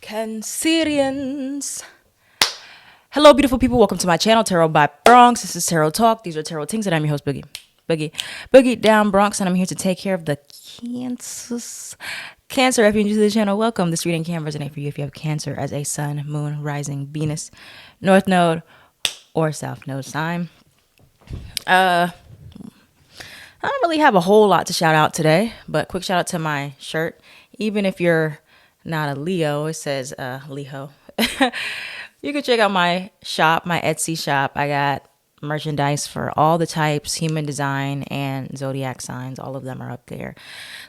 Cancerians. Hello, beautiful people. Welcome to my channel, Tarot by Bronx. This is Tarot Talk. These are Tarot Things, and I'm your host, Boogie down Bronx, and I'm here to take care of the cancers. Cancer, if you're new to the channel, welcome. This reading can resonate for you if you have Cancer as a sun, moon, rising, Venus, North Node, or South Node sign. I don't really have a whole lot to shout out today, but quick shout out to my shirt. Even if you're not a Leo, it says Leo. You can check out my shop, my Etsy shop. I got merchandise for all the types, human design and zodiac signs. All of them are up there.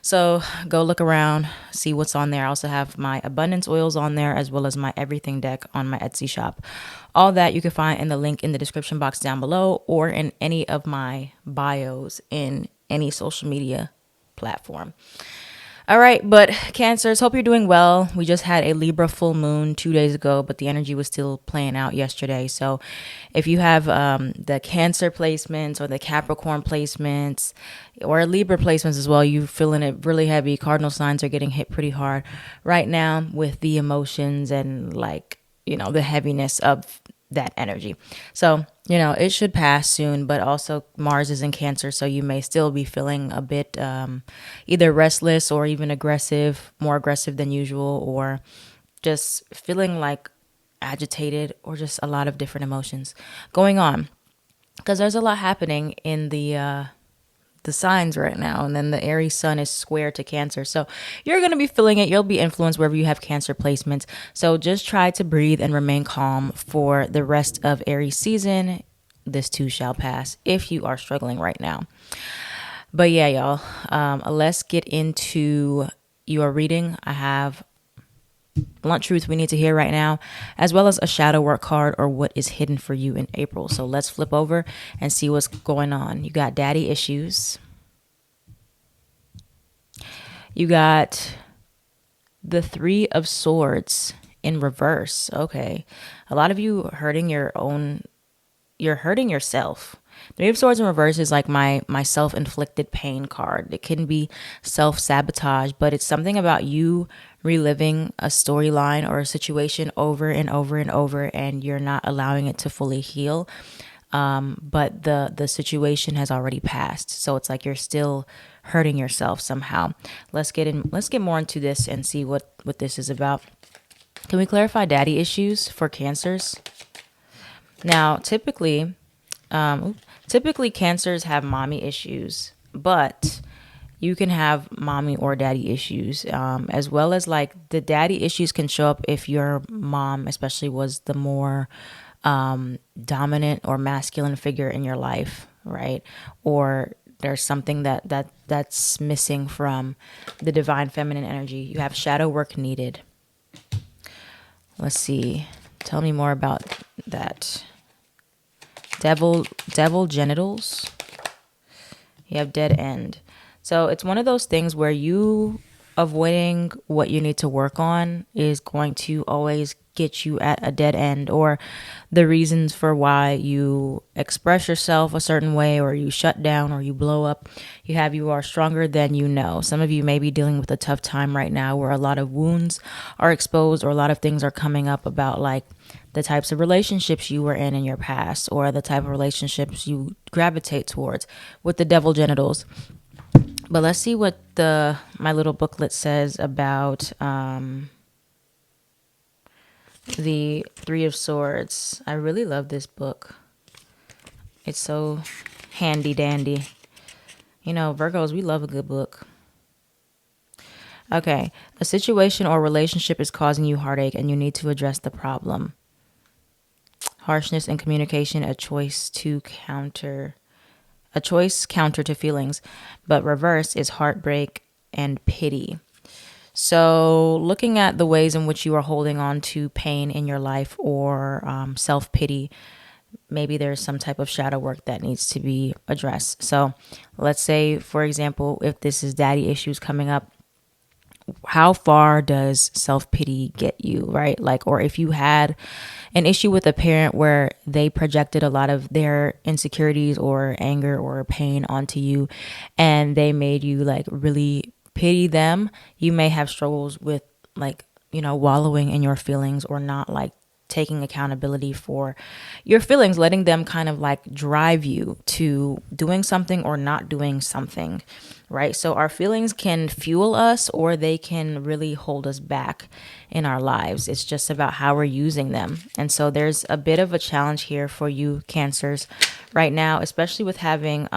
So go look around, see what's on there. I also have my abundance oils on there as well as my everything deck on my Etsy shop. All that you can find in the link in the description box down below or in any of my bios in any social media platform. All right, but Cancers, hope you're doing well. We just had a Libra full moon 2 days ago, but the energy was still playing out yesterday. So if you have the Cancer placements or the Capricorn placements or Libra placements as well, you're feeling it really heavy. Cardinal signs are getting hit pretty hard right now with the emotions and the heaviness of that energy. So, it should pass soon, but also Mars is in Cancer. So you may still be feeling a bit either restless or even aggressive, more aggressive than usual, or just feeling like agitated or just a lot of different emotions going on. Because there's a lot happening in the signs right now, and then the Aries sun is square to Cancer, so you're going to be feeling it. You'll be influenced wherever you have Cancer placements, so just try to breathe and remain calm for the rest of Aries season. This too shall pass if you are struggling right now. But yeah, y'all, let's get into your reading. I have blunt truth we need to hear right now, as well as a shadow work card or what is hidden for you in April. So let's flip over and see what's going on. You got daddy issues. You got the Three of Swords in reverse. Okay. A lot of you hurting you're hurting yourself. Three of Swords in reverse is like my self-inflicted pain card. It can be self-sabotage, but it's something about you reliving a storyline or a situation over and over and over, and you're not allowing it to fully heal. But the situation has already passed, so it's like you're still hurting yourself somehow. Let's get more into this and see what this is about. Can we clarify daddy issues for Cancers? Now, typically Cancers have mommy issues, but you can have mommy or daddy issues, as well as like the daddy issues can show up if your mom especially was the more dominant or masculine figure in your life, right? Or there's something that's missing from the divine feminine energy. You have shadow work needed. Let's see. Tell me more about that. Devil genitals. You have dead end. So it's one of those things where you avoiding what you need to work on is going to always get you at a dead end, or the reasons for why you express yourself a certain way, or you shut down, or you blow up. You are stronger than you know. Some of you may be dealing with a tough time right now where a lot of wounds are exposed, or a lot of things are coming up about like the types of relationships you were in your past, or the type of relationships you gravitate towards with the devil genitals. But let's see what my little booklet says about the Three of Swords. I really love this book. It's so handy dandy. Virgos, we love a good book. Okay. A situation or relationship is causing you heartache and you need to address the problem. Harshness in communication, a choice counter to feelings, but reverse is heartbreak and pity. So looking at the ways in which you are holding on to pain in your life or self-pity, maybe there's some type of shadow work that needs to be addressed. So let's say, for example, if this is daddy issues coming up, how far does self-pity get you, right? Or if you had an issue with a parent where they projected a lot of their insecurities or anger or pain onto you, and they made you really pity them, you may have struggles with wallowing in your feelings, or not like taking accountability for your feelings, letting them kind of like drive you to doing something or not doing something, right? So our feelings can fuel us, or they can really hold us back in our lives. It's just about how we're using them. And so there's a bit of a challenge here for you Cancers right now, especially with having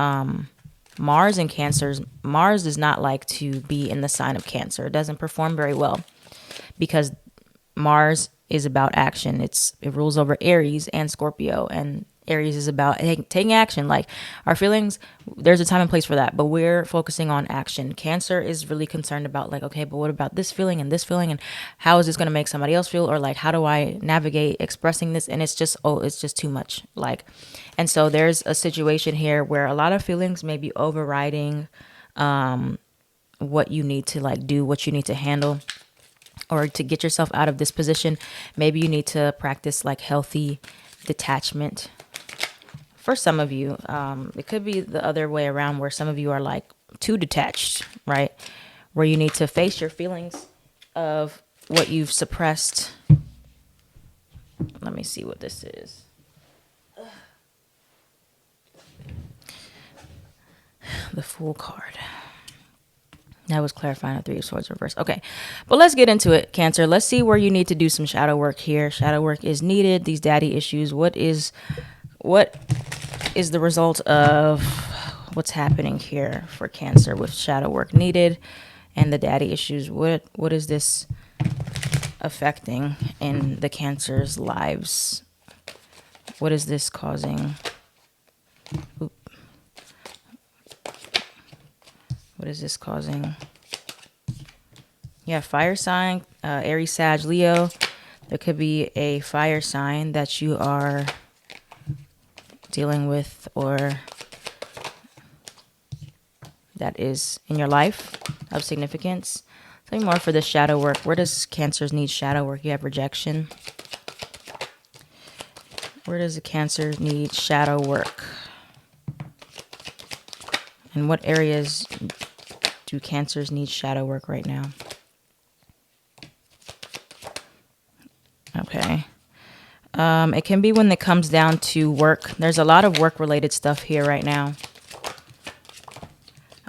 Mars in Cancers. Mars does not like to be in the sign of Cancer. It doesn't perform very well because Mars is about action. It rules over Aries and Scorpio, and Aries is about taking action. Like our feelings, there's a time and place for that, but we're focusing on action. Cancer is really concerned about like, okay, but what about this feeling and this feeling, and how is this going to make somebody else feel, or like how do I navigate expressing this? And it's just too much. Like, and so there's a situation here where a lot of feelings may be overriding what you need to like do, what you need to handle, or to get yourself out of this position. Maybe you need to practice like healthy detachment. For some of you, it could be the other way around, where some of you are like too detached, right? Where you need to face your feelings of what you've suppressed. Let me see what this is. The Fool card. That was clarifying a Three of Swords reverse. Okay, but let's get into it, Cancer. Let's see where you need to do some shadow work here. Shadow work is needed. These daddy issues. What is the result of what's happening here for Cancer with shadow work needed and the daddy issues? What is this affecting in the Cancer's lives? What is this causing? Oop. What is this causing? Yeah, fire sign, Aries, Sag, Leo. There could be a fire sign that you are dealing with, or that is in your life of significance. Tell me more for the shadow work. Where does Cancers need shadow work? You have rejection. Where does the Cancer need shadow work? And what areas do Cancers need shadow work right now? Okay. It can be when it comes down to work. There's a lot of work-related stuff here right now.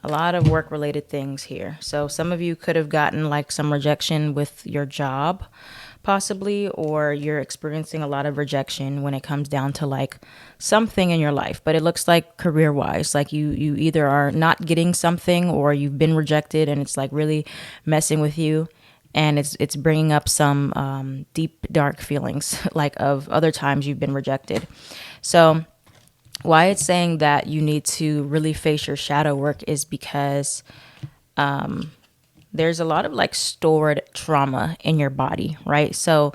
A lot of work-related things here. So some of you could have gotten like some rejection with your job, possibly, or you're experiencing a lot of rejection when it comes down to like something in your life. But it looks like career-wise, like you either are not getting something, or you've been rejected and it's like really messing with you. And it's bringing up some deep, dark feelings like of other times you've been rejected. So why it's saying that you need to really face your shadow work is because there's a lot of like stored trauma in your body, right? So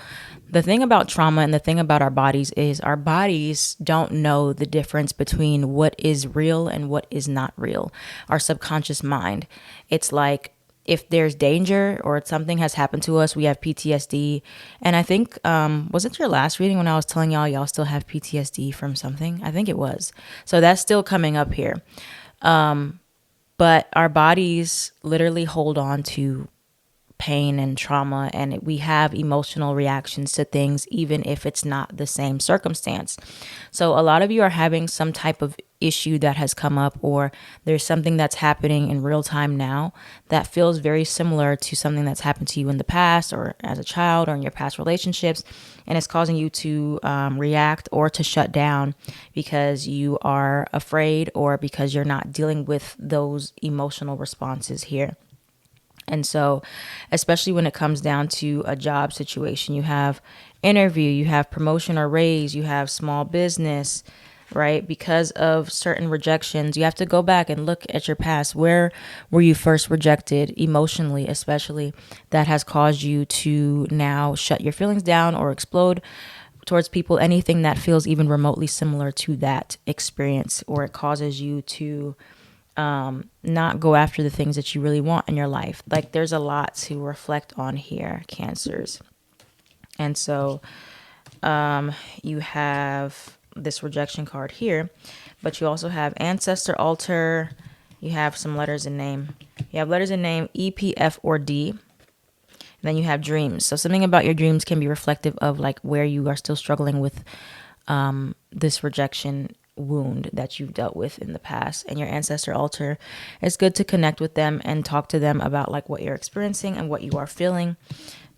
the thing about trauma and the thing about our bodies is our bodies don't know the difference between what is real and what is not real. Our subconscious mind, it's like, if there's danger or something has happened to us, we have PTSD. And I think, was it your last reading when I was telling y'all still have PTSD from something? I think it was. So that's still coming up here. But our bodies literally hold on to pain and trauma, and we have emotional reactions to things, even if it's not the same circumstance. So a lot of you are having some type of issue that has come up, or there's something that's happening in real time now that feels very similar to something that's happened to you in the past, or as a child, or in your past relationships, and it's causing you to react or to shut down because you are afraid, or because you're not dealing with those emotional responses here. And so, especially when it comes down to a job situation, you have interview, you have promotion or raise, you have small business, right? Because of certain rejections, you have to go back and look at your past. Where were you first rejected emotionally, especially, that has caused you to now shut your feelings down or explode towards people? Anything that feels even remotely similar to that experience, or it causes you to not go after the things that you really want in your life. Like, there's a lot to reflect on here, Cancers. And so you have this rejection card here, but you also have ancestor, altar. You have some letters in name. You have letters in name, E, P, F, or D. Then you have dreams. So something about your dreams can be reflective of like where you are still struggling with this rejection wound that you've dealt with in the past. And your ancestor altar, it's good to connect with them and talk to them about like what you're experiencing and what you are feeling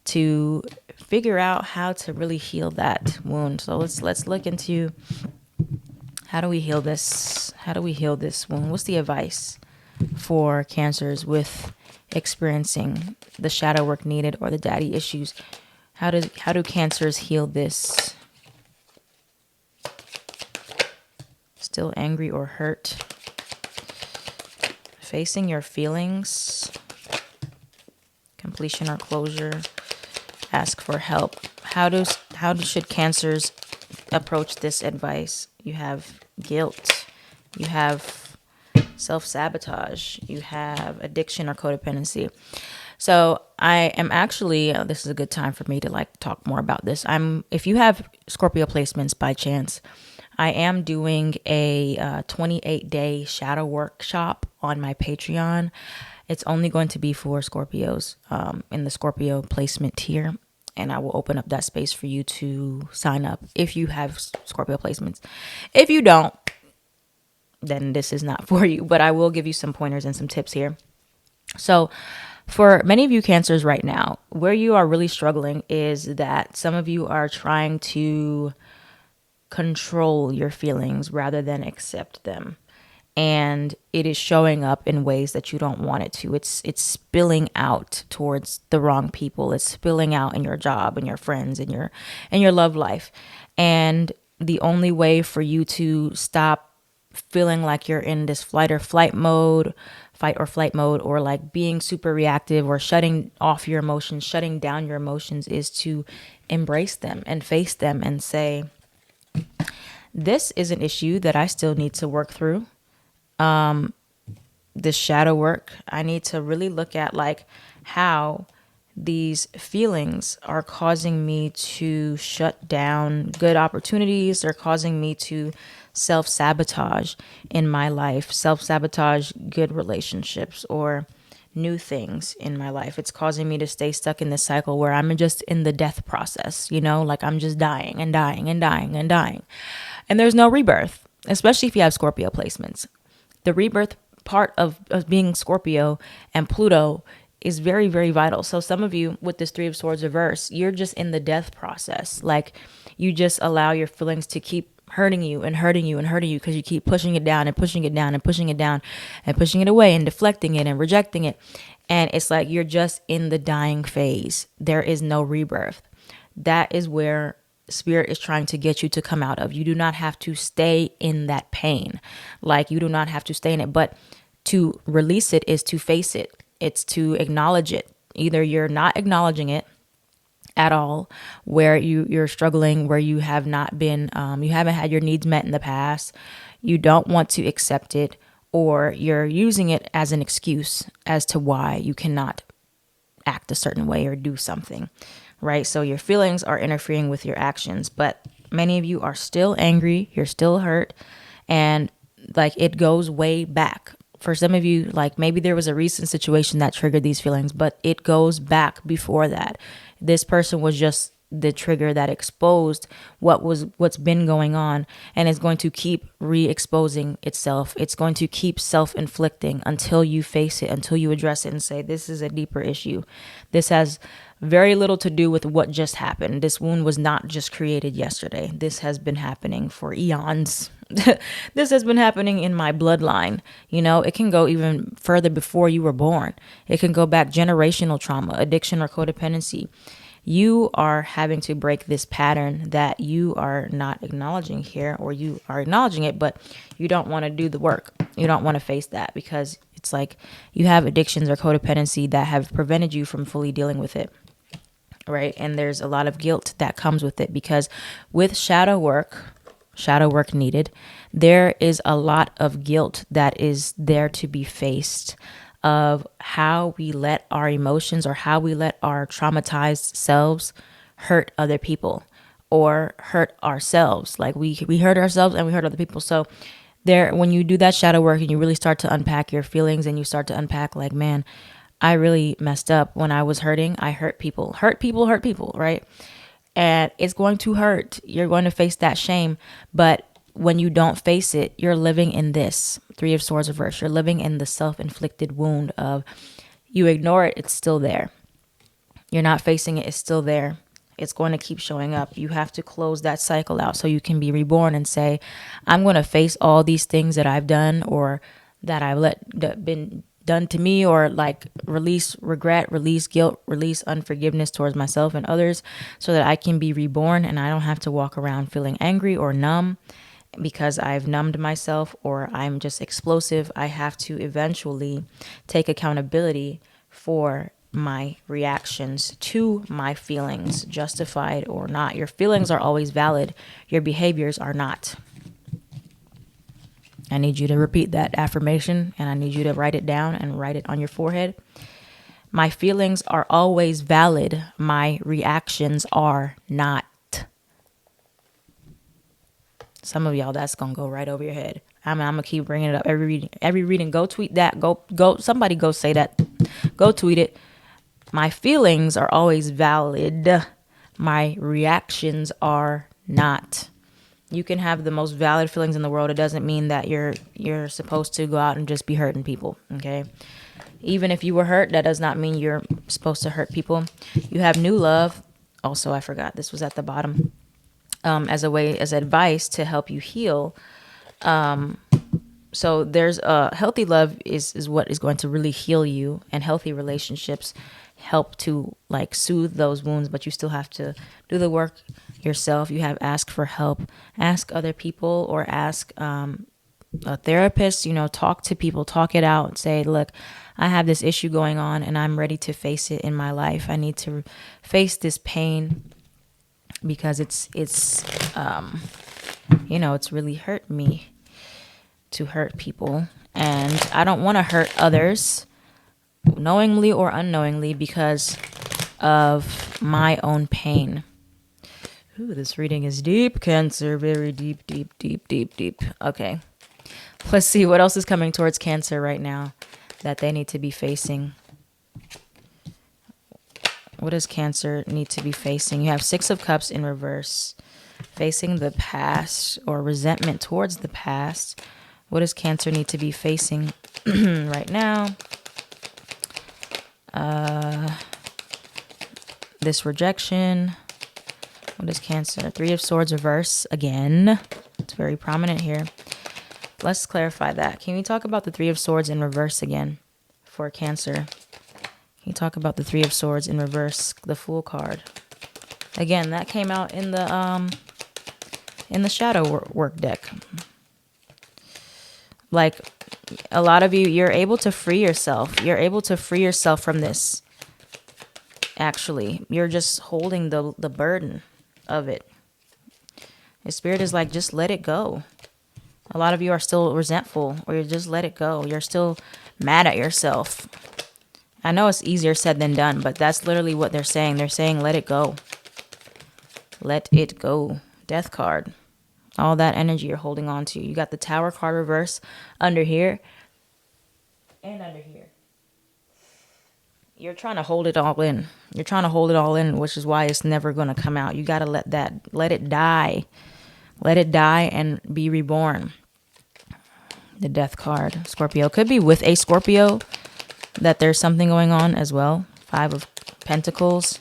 to figure out how to really heal that wound. So let's look into how do we heal this? How do we heal this wound? What's the advice for cancers with experiencing the shadow work needed or the daddy issues? How do cancers heal this? Still angry or hurt? Facing your feelings? Completion or closure? Ask for help. Should cancers approach this advice? You have guilt. You have self-sabotage. You have addiction or codependency. So I am actually, this is a good time for me to like talk more about this. If you have Scorpio placements by chance, I am doing a 28-day shadow workshop on my Patreon. It's only going to be for Scorpios in the Scorpio placement tier. And I will open up that space for you to sign up if you have Scorpio placements. If you don't, then this is not for you. But I will give you some pointers and some tips here. So for many of you cancers right now, where you are really struggling is that some of you are trying to control your feelings rather than accept them. And it is showing up in ways that you don't want it to. It's spilling out towards the wrong people. It's spilling out in your job and your friends and your love life. And the only way for you to stop feeling like you're in this fight or flight mode, or like being super reactive or shutting off your emotions, shutting down your emotions, is to embrace them and face them and say, this is an issue that I still need to work through. This shadow work, I need to really look at like how these feelings are causing me to shut down good opportunities. They're causing me to self-sabotage in my life, self-sabotage good relationships or new things in my life. It's causing me to stay stuck in this cycle where I'm just in the death process, like I'm just dying and dying and dying and dying. And there's no rebirth, especially if you have Scorpio placements. The rebirth part of being Scorpio and Pluto is very, very vital. So some of you with this 3 of Swords reverse, you're just in the death process. Like you just allow your feelings to keep hurting you and hurting you and hurting you because you keep pushing it down and pushing it down and pushing it down and pushing it away and deflecting it and rejecting it. And it's like you're just in the dying phase. There is no rebirth. That is where Spirit is trying to get you to come out of. You do not have to stay in that pain. Like you do not have to stay in it, but to release it is to face it. It's to acknowledge it. Either you're not acknowledging it at all, where you're struggling, where you have not been, you haven't had your needs met in the past. You don't want to accept it, or you're using it as an excuse as to why you cannot act a certain way or do something. Right? So your feelings are interfering with your actions, but many of you are still angry. You're still hurt. And like it goes way back. For some of you, like maybe there was a recent situation that triggered these feelings, but it goes back before that. This person was just the trigger that exposed what's been going on, and it's going to keep re-exposing itself. It's going to keep self-inflicting until you face it, until you address it and say, this is a deeper issue. This has very little to do with what just happened. This wound was not just created yesterday. This has been happening for eons. This has been happening in my bloodline. It can go even further before you were born. It can go back generational trauma, addiction, or codependency. You are having to break this pattern that you are not acknowledging here, or you are acknowledging it, but you don't want to do the work. You don't want to face that because it's like you have addictions or codependency that have prevented you from fully dealing with it. Right. And there's a lot of guilt that comes with it because with shadow work needed, there is a lot of guilt that is there to be faced of how we let our emotions or how we let our traumatized selves hurt other people or hurt ourselves. Like we hurt ourselves and we hurt other people. So when you do that shadow work and you really start to unpack your feelings and you start to unpack like, man, I really messed up when I was hurting. I hurt people, right? And it's going to hurt. You're going to face that shame. But when you don't face it, you're living in this Three of Swords reverse. You're living in the self-inflicted wound of you ignore it, it's still there. You're not facing it, it's still there. It's going to keep showing up. You have to close that cycle out so you can be reborn and say, I'm going to face all these things that I've done or that I've been done to me, or like release regret, release guilt, release unforgiveness towards myself and others, so that I can be reborn and I don't have to walk around feeling angry or numb because I've numbed myself or I'm just explosive. I have to eventually take accountability for my reactions to my feelings, justified or not. Your feelings are always valid. Your behaviors are not. I need you to repeat that affirmation, and I need you to write it down and write it on your forehead. My feelings are always valid. My reactions are not. Some of y'all, that's going to go right over your head. I'm going to keep bringing it up every reading. Every reading, go tweet that. Go. Somebody go say that. Go tweet it. My feelings are always valid. My reactions are not. You can have the most valid feelings in the world. It doesn't mean that you're supposed to go out and just be hurting people, okay? Even if you were hurt, that does not mean you're supposed to hurt people. You have new love. Also, I forgot, this was at the bottom. As advice to help you heal. So there's healthy love is what is going to really heal you, and healthy relationships help to like soothe those wounds, but you still have to do the work yourself. You have ask for help, ask other people, or ask a therapist, talk to people, talk it out, say, look, I have this issue going on and I'm ready to face it in my life. I need to face this pain because it's really hurt me to hurt people, and I don't want to hurt others knowingly or unknowingly because of my own pain. Ooh, this reading is deep, Cancer. Very deep, deep, deep, deep, deep. Okay. Let's see what else is coming towards Cancer right now that they need to be facing. What does Cancer need to be facing? You have Six of Cups in reverse. Facing the past or resentment towards the past. What does Cancer need to be facing right now? This rejection. What is Cancer? Three of Swords reverse again. It's very prominent here. Let's clarify that. Can we talk about the Three of Swords in reverse again for Cancer? Can you talk about the Three of Swords in reverse, the Fool card? Again, that came out in the shadow work deck. Like, a lot of you, you're able to free yourself. You're able to free yourself from this. Actually, you're just holding the burden of it. The Spirit is like, just let it go. A lot of you are still resentful, or you just let it go. You're still mad at yourself. I know it's easier said than done, but that's literally what they're saying. They're saying, let it go. Let it go. Death card. All that energy you're holding on to. You got the Tower card reverse under here and under here. You're trying to hold it all in. You're trying to hold it all in, which is why it's never going to come out. You got to let it die. Let it die and be reborn. The Death card. Scorpio. Could be with a Scorpio that there's something going on as well. Five of Pentacles.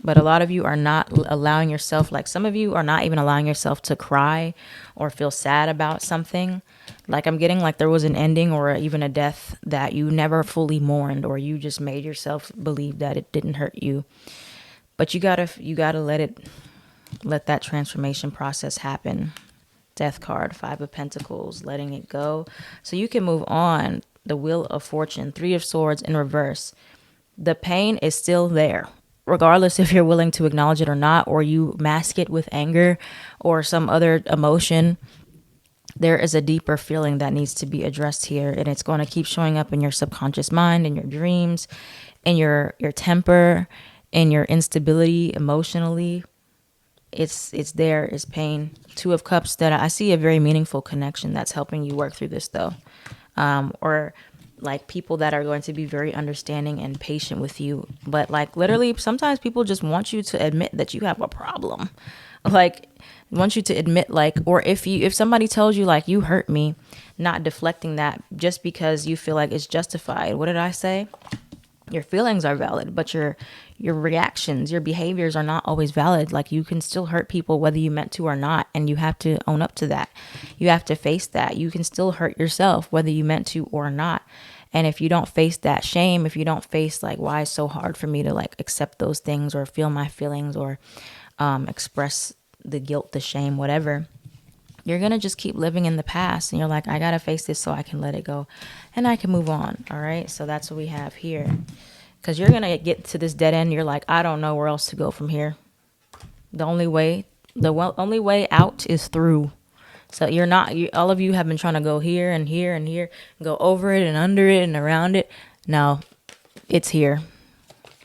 But a lot of you are not allowing yourself, like some of you are not even allowing yourself to cry or feel sad about something. Like I'm getting like there was an ending or even a death that you never fully mourned, or you just made yourself believe that it didn't hurt you. But you gotta let that transformation process happen. Death card, Five of Pentacles, letting it go so you can move on. The Wheel of Fortune, Three of Swords in reverse. The pain is still there, regardless if you're willing to acknowledge it or not, or you mask it with anger or some other emotion. There is a deeper feeling that needs to be addressed here, and it's going to keep showing up in your subconscious mind, in your dreams, in your temper, in your instability emotionally. it's there, it's pain. Two of Cups, that I see a very meaningful connection that's helping you work through this though. Or like people that are going to be very understanding and patient with you. But like literally sometimes people just want you to admit that you have a problem. Like want you to admit, like, or if somebody tells you like you hurt me, not deflecting that just because you feel like it's justified. What did I say? Your feelings are valid, but your reactions, your behaviors are not always valid. Like you can still hurt people whether you meant to or not, and you have to own up to that. You have to face that. You can still hurt yourself whether you meant to or not. And if you don't face that shame, if you don't face like why it's so hard for me to like accept those things or feel my feelings or express the guilt, the shame, whatever, you're going to just keep living in the past. And you're like, I got to face this so I can let it go and I can move on. All right. So that's what we have here. Because you're going to get to this dead end. You're like, I don't know where else to go from here. The only way out is through. So all of you have been trying to go here and here and here, go over it and under it and around it. No, it's here.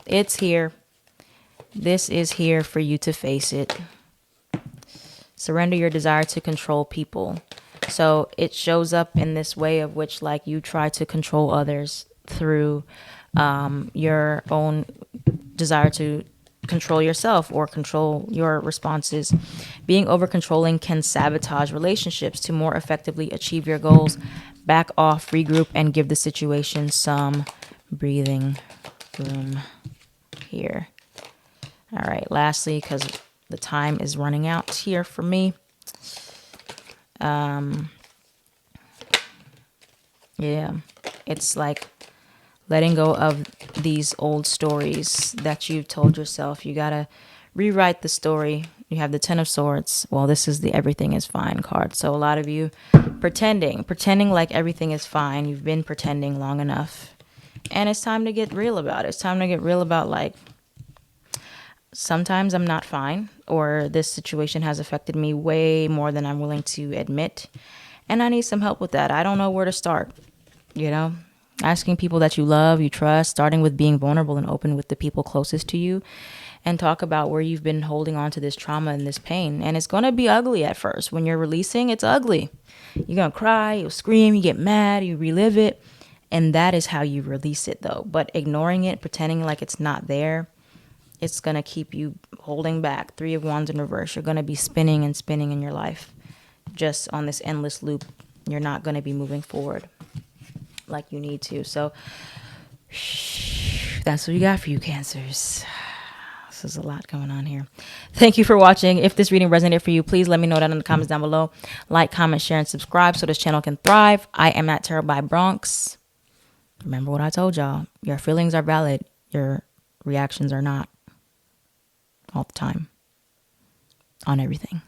It's here. This is here for you to face it. Surrender your desire to control people. So it shows up in this way of which like you try to control others through your own desire to control yourself or control your responses. Being over controlling can sabotage relationships. To more effectively achieve your goals, back off, regroup, and give the situation some breathing room here. All right, lastly, because the time is running out here for me. Yeah, it's like letting go of these old stories that you've told yourself. You gotta rewrite the story. You have the Ten of Swords. Well, this is the everything is fine card. So a lot of you pretending like everything is fine. You've been pretending long enough. And it's time to get real about it. It's time to get real about like, sometimes I'm not fine, or this situation has affected me way more than I'm willing to admit. And I need some help with that. I don't know where to start, asking people that you love, you trust, starting with being vulnerable and open with the people closest to you, and talk about where you've been holding on to this trauma and this pain. And it's going to be ugly at first. When you're releasing, it's ugly. You're going to cry, you'll scream, you get mad, you relive it. And that is how you release it though. But ignoring it, pretending like it's not there, it's going to keep you holding back. Three of Wands in reverse. You're going to be spinning and spinning in your life. Just on this endless loop. You're not going to be moving forward like you need to. So that's what we got for you, Cancers. This is a lot going on here. Thank you for watching. If this reading resonated for you, please let me know that in the comments down below. Like, comment, share, and subscribe so this channel can thrive. I am at Tarot by Bronx. Remember what I told y'all. Your feelings are valid. Your reactions are not. All the time. On everything.